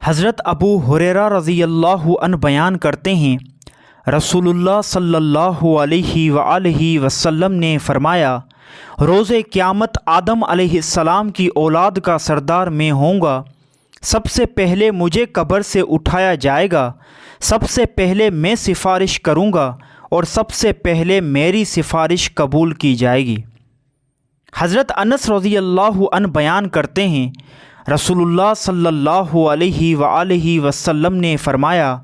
حضرت ابو ہریرہ رضی اللہ عنہ بیان کرتے ہیں، رسول صلی اللہ علیہ وآلہ وسلم نے فرمایا، روز قیامت آدم علیہ السلام کی اولاد کا سردار میں ہوں گا۔ سب سے پہلے مجھے قبر سے اٹھایا جائے گا، سب سے پہلے میں سفارش کروں گا اور سب سے پہلے میری سفارش قبول کی جائے گی۔ حضرت انس رضی اللہ عنہ بیان کرتے ہیں، رسول اللہ صلی اللہ علیہ وآلہ وسلم نے فرمایا،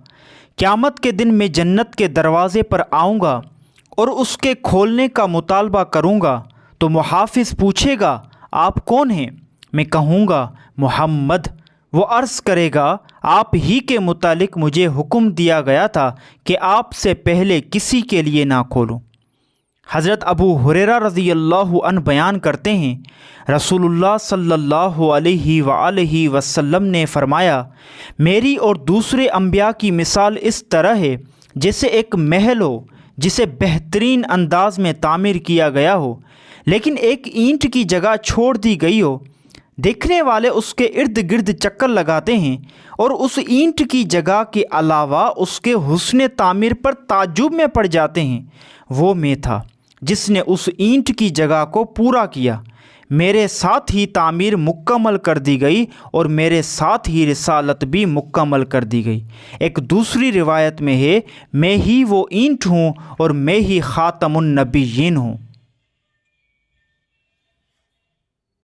قیامت کے دن میں جنت کے دروازے پر آؤں گا اور اس کے کھولنے کا مطالبہ کروں گا تو محافظ پوچھے گا، آپ کون ہیں؟ میں کہوں گا، محمد۔ وہ عرض کرے گا، آپ ہی کے متعلق مجھے حکم دیا گیا تھا کہ آپ سے پہلے کسی کے لیے نہ کھولوں۔ حضرت ابو ہریرہ رضی اللہ عنہ بیان کرتے ہیں، رسول اللہ صلی اللہ علیہ وآلہ وسلم نے فرمایا، میری اور دوسرے انبیاء کی مثال اس طرح ہے جیسے ایک محل ہو جسے بہترین انداز میں تعمیر کیا گیا ہو، لیکن ایک اینٹ کی جگہ چھوڑ دی گئی ہو۔ دیکھنے والے اس کے ارد گرد چکر لگاتے ہیں اور اس اینٹ کی جگہ کے علاوہ اس کے حسن تعمیر پر تعجب میں پڑ جاتے ہیں۔ وہ میں تھا جس نے اس اینٹ کی جگہ کو پورا کیا۔ میرے ساتھ ہی تعمیر مکمل کر دی گئی اور میرے ساتھ ہی رسالت بھی مکمل کر دی گئی۔ ایک دوسری روایت میں ہے، میں ہی وہ اینٹ ہوں اور میں ہی خاتم النبیین ہوں۔